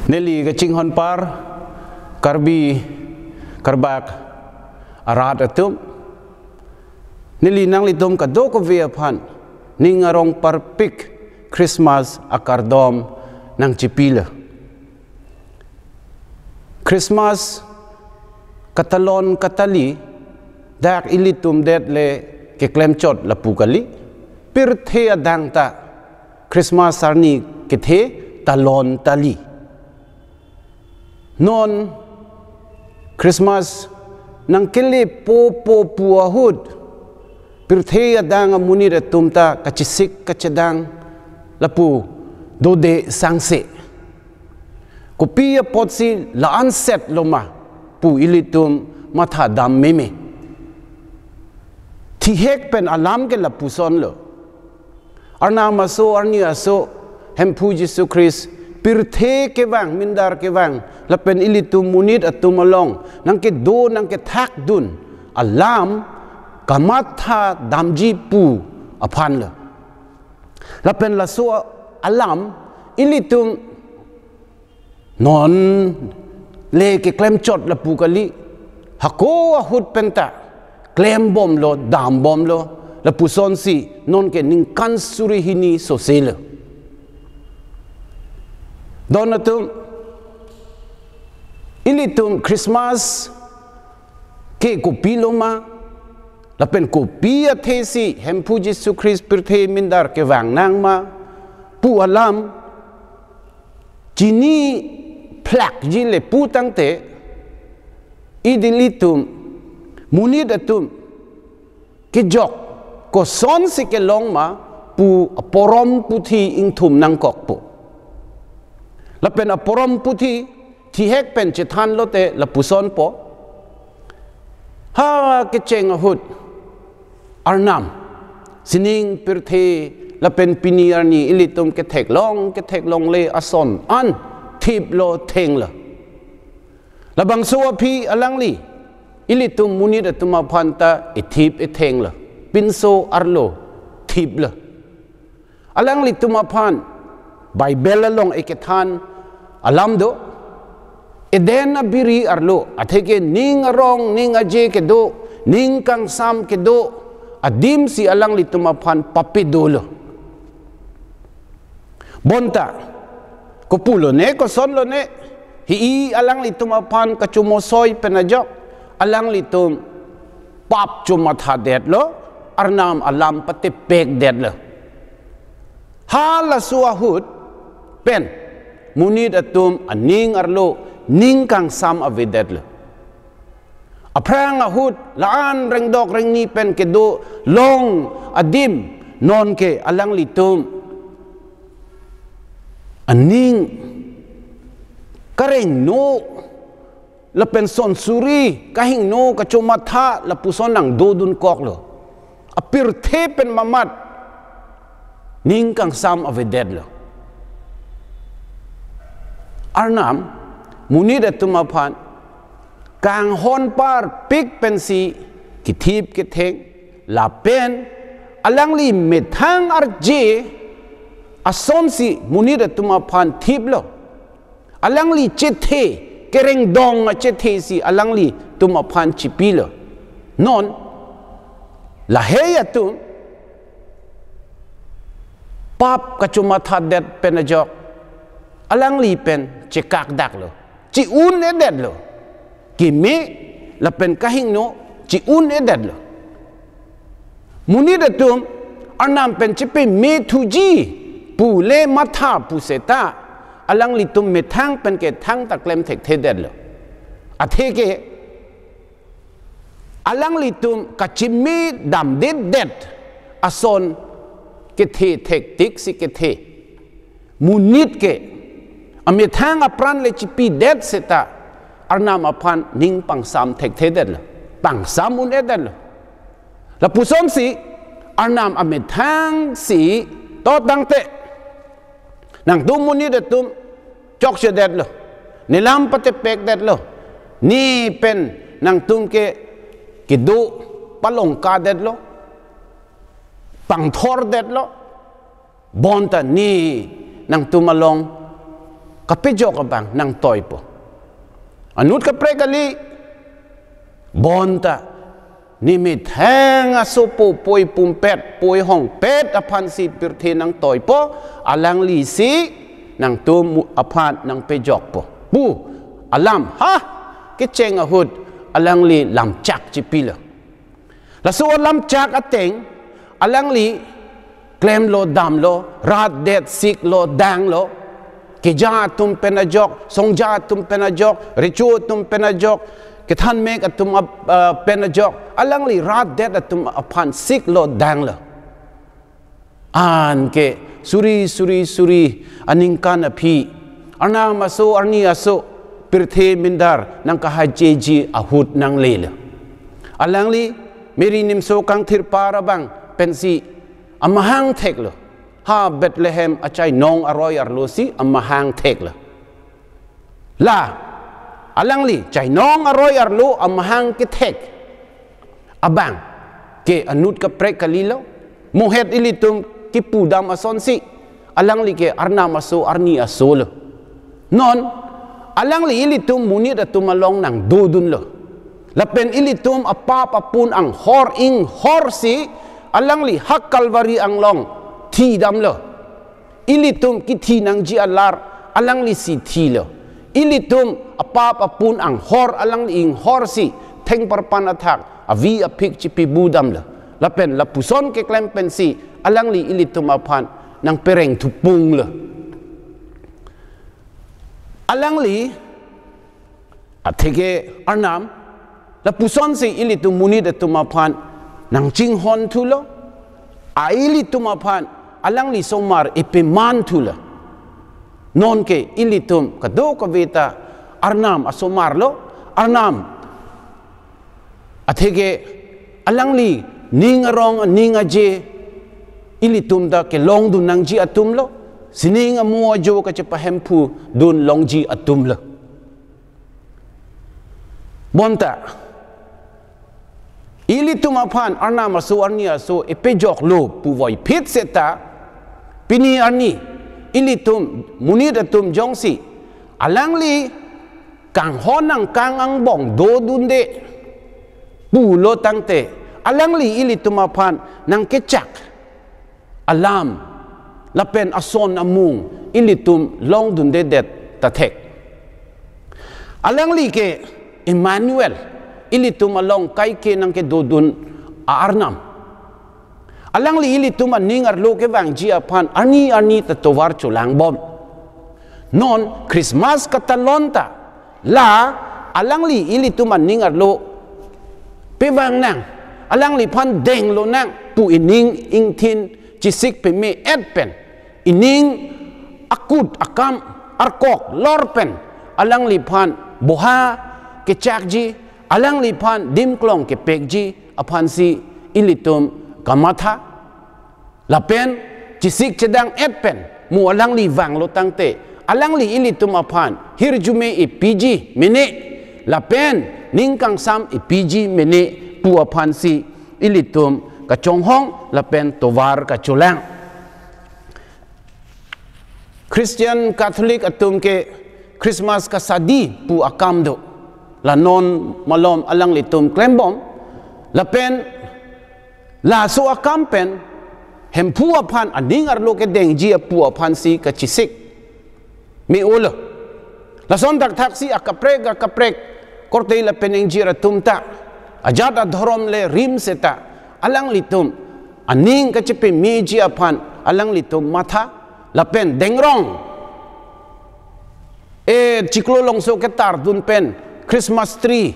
Neli ke Cing Hon Par Karbi Karbak Arat atum Neli nang litum ka do ko via pan ningarong parpik Christmas akardom nang cipila Christmas katalon katali dak ilitum det le ke klemchot la pukali pirthe adang ta Christmas sarni kethe talon tali non Christmas nang kili po puahud pirthe adang muni re tumta kachisik kachadang lapu dode sangse kopia potsi laan set loma pu ilitum matha dam meme thi hek pen alam ke lapu son lo arna maso arnia so hempu Jesu Christ pirthe ke wang mindar ke wang lapen ilitum munit atum along nang ke do nang ke thak dun alam kamatha damji pu aphan lo lapen la so alam ilitum non le ke klem chot la pu kali hako hut penta klem bom lo dam bom lo la pu son si non ke ning kan suri hini so sele donatum ilitum Christmas ke kopiloma lapen kopia thesi hempu Jesu Christ pirthe mindar ke wang nang ma pu alam jini plak jile pu tangte idilitum munid atum ke jok ko son si ke long ma pu aporom puthi ingthum nang kok pu lapen aporom puthi thi hek pen chethan lote la puson po ha ke cheng hut arnam sining pirthe lapen piniarni ilitum ke thek long le ason an thip lo theng la labang suwa phi alangli ilitum munid atuma phanta ithip etheng la pinso arlo thip la alangli tuma phan bible long ekethan alam do eden abiri arlo atheke ning arong ning aje ke do ning kang sam ke do adim si alangli tuma phan papidolo bonta ko pulo ne ko son lo ne hi alang litum apan kachumo soy penajok alang litum pap chuma tha det lo arnam alam pate pek det lo hala suahut pen munid atum aning arlo ning kang sam avedet lo aprang ahut laan reng dok reng ni pen ke do long adim non ke alang litum aning kareng no la penson suri kahing no kachuma tha la puson nang do dun kok lo apir the pen mamat ning kang sam aveded lo arnam munid atuma phan kang hon par pik pensi kithip ke theng la pen alangli methang arje ason si munid atuma phan thip lo alangli chethe kereng dong chethe si alangli tuma phan chipilo non la heya tum pap kachuma thadet penajok alangli pen chekak dak lo chi un edet lo kimi la pen kahing no chi un edet lo munid atum arnam pen chipe me thuji pu le matha pu seta alang litum me thang pen ke thang ta klem thek the det lo athe ke alang litum kachimi dam det ason ke the thek tik si ke the munit ke ame thang apran le chipi det seta arnam aphan ning pang sam thek the det lo pang sam un edet lo la pusom si arnam ame thang si to dang te nang tum munid atum chok se det lo nilam pate pek det lo ni pen nang tum ke do palong ka det lo pang thor det lo bonta ni nang tum along kapejok abang nang toy po anut kaprek kali bonta nimit hang asopo poi pumpet poi hong pet apan si pirte nang toy po alang li si nang tum apan nang pejok po bu alam ha keceng ahud alang li lam chak cipila laso lam chak ateng alang li klem lo dam lo rat det sik lo dang lo keja tum penajok songja tum penajok ricu tum penajok ketan mek atum penajok alang li rat det atum apan sik lo dang lo an ke suri aningkan api arna maso arni aso pirthe mindar nang kahajeji ahut nang lela alang li meri nimso kang thir para bang pensi amahang thek lo ha Bethlehem achai nong aroy arlosi amahang thek la alang li chai nong aroy arlo amahang ke thek abang ke anut ka prek kalilo mohet ilitum ki pudam ason si alang li ke arna maso arni asol non alang li ilitum munit atum along nang dudun lo lapen ilitum apa apun ang hor ing hor si alang li hak kalvari ang long thi dam lo ilitum ki thi nang ji alar alang li si thi lo ilitum apa apun ang hor alang li ing hor si theng parpan athak avi apik chipi budam lo lapen lapuson ke klem pensi alang li ilitum apan nang pereng tupung lo alang li athege arnam lapuson si ilitum munid atum apan nang jinghon tu lo ilitum apan alang li somar ipiman tu lo non ke ilitum kado kaveta arnam asomar lo arnam athege alang li ningarong ningaje ilitum da ke long du nang ji atum lo sining amua jo ka chepa hempu dun long ji atum lo bonta ilitum apan arna masu arnia so epejok lo pu voi pit seta pini arni ilitum munid atum jongsi alang li kang honang kang ang bong do dunde pu lo tangte alang li ilitum apan nang kecak alam lapen ason amung ilitum long dunde det tatek alang li ke Emmanuel ilitum along kai ke nang ke dodun arnam alang li ilitum aning arlo ke wang ji apan ani tatowar chulang bom non Christmas katalonta la alang li ilitum aning arlo pe wang nang alang li pan deng lo nang pu ining ing thin chisik pe me pen ining akut akam arkok lorpen alang li pan boha ke chakji alang li pan dim klong ke pekji apan si ilitum kamatha lapen chisik chedang pen mu alang li wang lo tangte alang li ilitum apan hirjume ipiji mene lapen ningkang sam ipiji mene pu apan si ilitum ka chonghong lapen tovar ka chulang Christian Catholic atum ke Christmas ka sadi pu akam do la non malom alang litum klembom lapen la so akam pen hempu apan aning arlo ke dengji pu apan si ka chisik mi ulo la son tak taksi akaprek korte la penengji ratum ta ajat adhorom le rim seta alang litum aning ka chepe meji apan alang litum matha lapen dengrong chiklo longso ke tar dun pen Christmas tree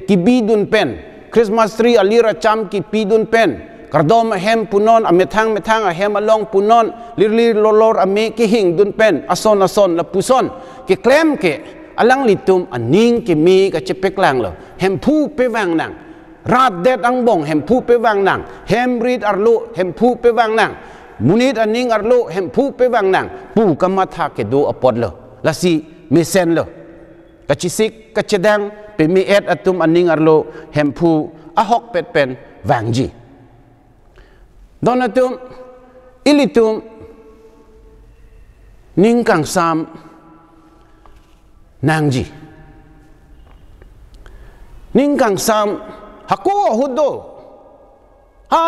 kibi dun pen Christmas tree alira cham ki pi dun pen kardom hem punon amethang hem along punon lirlir lolor ame ki hing dun pen ason la puson ke klem ke alang litum aning ke mi ka chepek lang lo hem pu pe wang nang rat det ang bong hem pu pe wang nang hem rit arlo hem pu pe wang nang munit aning arlo hem pu pe wang nang pu kamatha ke do apod lo la si mesen lo kachisik kachedang pe mi et atum aning arlo hem pu ahok pet pen wangji donatum ilitum ningkang sam nangji ning kang sam hako hudo ha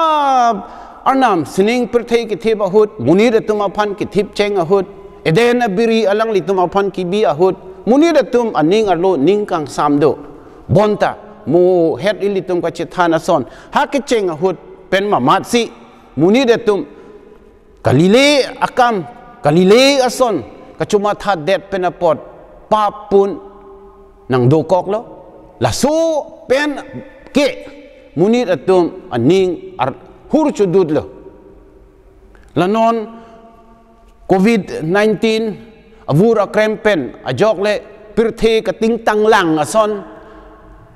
arnam sining perthei ki thib ahut munir tum aphan ki thib cheng ahut eden abiri alang li tum aphan ki bi ahut munir tum aning arlo ning kang sam do bonta mo het ili tum ka chithana son ha ki cheng ahut pen mamat si munir tum kalile akam kalile ason kachuma tha det penapot papun nang do kok lo la so pen ke munir atum aning ar hur chudud lo la non covid-19 avura krempen ajok le pirthe ka ting tang lang ason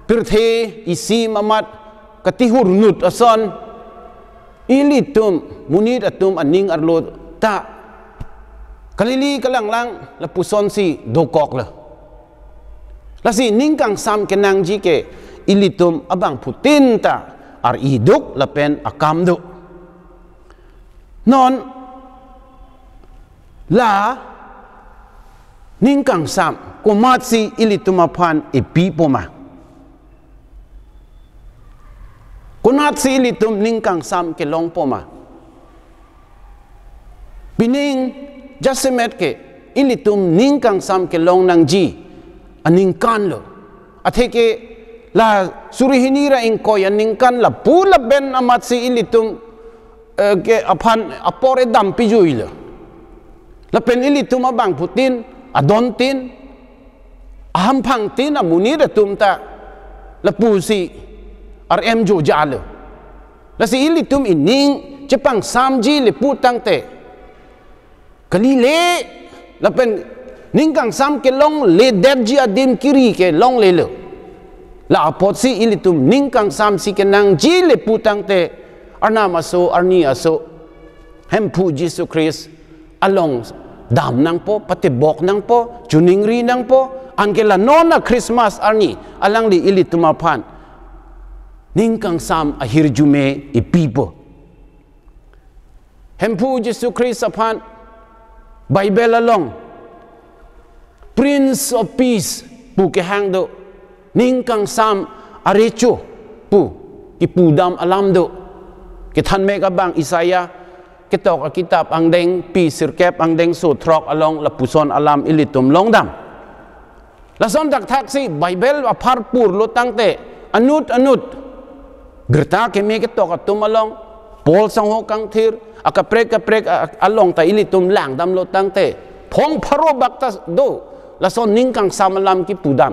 pirthe isi mamat katihur nut ason ilitum munir atum aning arlo ta kalili kalang lang la puson si dokok la lasi ningkang sam kenang ji ke ilitum abang putin ta ar iduk la pen akam do non la ningkang sam kumat si ilitum aphan ipi poma kunat si ilitum ningkang sam ke long poma pining jasemet ke ilitum ningkang sam ke long nang ji aning kan lo atheke la surihinira ingkoy aning kan la pula ben amat si ilitum ke aphan apore dam pijui lo la pen ilitum abang putin adon tin aham phang tin amuni da tum ta la pu si rm jo jalo la si ilitum ining chepang samji le pu tang te kalile la pen ningkang sam ke long le derji adim kiri ke long le lo la apot si ilitum ningkang sam si ke nang ji le putang te arna maso arni aso hempu Jesus Christ along dam nang po pati bok nang po juningri nang po angela nona Christmas arni alang li ilitum aphan ningkang sam ahir jume ipipo hempu Jesus Christ aphan Bible along Prince of Peace pu ke hang do ningkang sam arecho pu ki pudam alam do ke than me ka bang Isaiah ke tok kitab ang deng pi sirkep ang deng so throk along la puson alam ilitum longdam la son dak thak si Bible apar pur lo tangte anut gerta ke me ke tok atum along pol sang ho kang thir akaprek along ta ilitum lang dam lo tangte phong pharo bakta do la son ningkang samalam ki pudam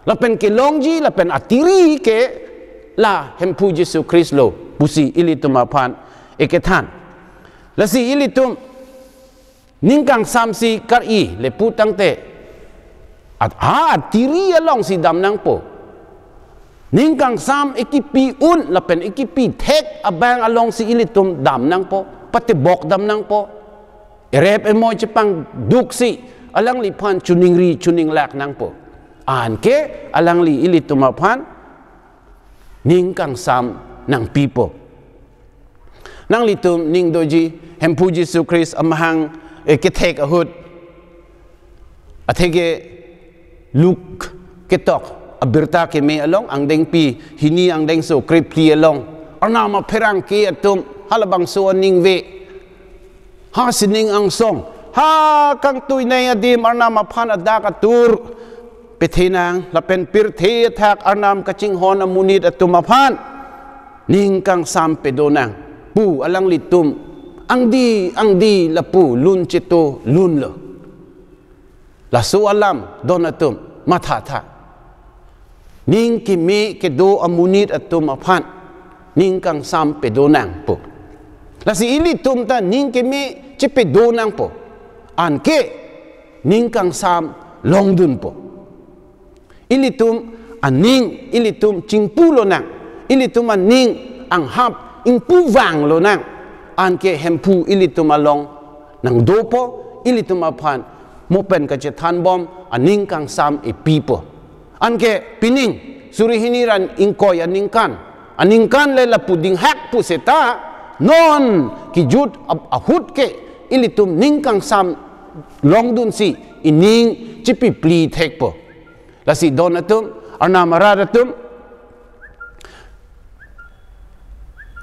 la pen ke longji la pen atiri ke la hempu Jesus Christ lo pusi ilitum aphan ekethan la si ilitum ningkang samsi kari le putang te atiri along si dam nang po ningkang sam ekipi un la pen ekipi tek abang along si ilitum dam nang po pati bok dam nang po erep emoy chepang duksi alang li phan chuning lak nang po an ke alang li ilitum aphan ningkang sam nang pipo nang litum ning doji hempu Jesus Christ amahang ketek ahut athege luk ketok abirta ke me along ang deng pi hini ang deng so kripli along arna ma pherang ke atum halabang so ning ve ha sining ang song ha kang tuy nay adim arna ma phan adak atur pethinang la pen pirthe thak arnam kaching hon amunit atum aphan ning kang sam pedonang pu alang litum ang di la pu lun chito lun lo la so alam donatum matha tha ning ki me ke do amunit atum aphan ning kang sam pedonang po la si ilitum ta ning ke me che pedonang po an ke ning kang sam long dun po ilitum aning ilitum chingpulo nang ilitum aning ang hap ing pu wang lo nang an ke hempu ilitum along nang do po ilitum aphan mo pen ka che than bom aning kang sam e pipo an ke pining surihiniran ingkoy aning kan le la puding hak pu seta non ki jut ahut ke ilitum ning kang sam long dun si ining chipi pli thek po la si don atum arna marad atum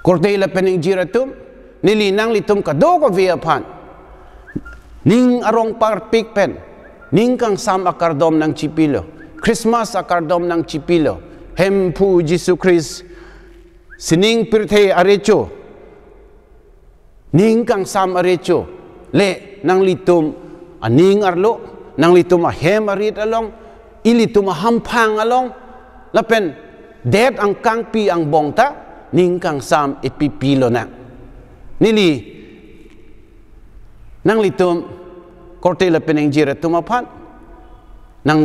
kortei la pening jiratum nili nang litum kado ko via pan ning arong par pik pen ning kang sam akardom ng chipilo Christmas akardom ng chipilo hempu Jesus Christ sining pirthe arecho ning kang sam arecho le nang litum aning arlo nang litum ahem arit along ilitum hampang along lapen det ang kang pi ang bongta ning kang sam ipipilo na nili nang litum korte la peneng jira tumapan nang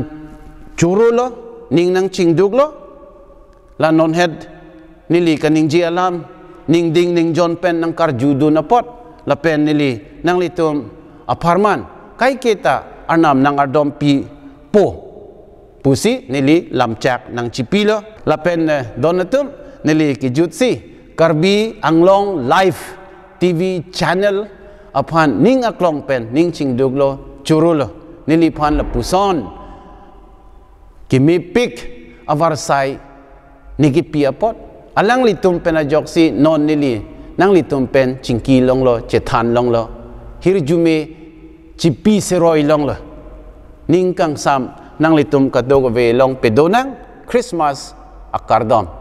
churulo ning nang chingduglo la non head nili kaning ji alam ning ding ning John pen nang karjudo na pot la pen nili nang litum aparman kai kita anam nang ardom pi po pusi nili lamchak nang chipilo la pen donatum nili kijutsi karbi anglong live TV channel apan ning aklong pen ning chingduglo churulo nili pan la puson kimi pik avarsai nigi piapot alang litum pen ajoksi non nili nang litum pen chingki long lo chethan long lo hirjume chipi seroi long lo ning kang sam nang litum kadogo ve long pedonang Christmas akardom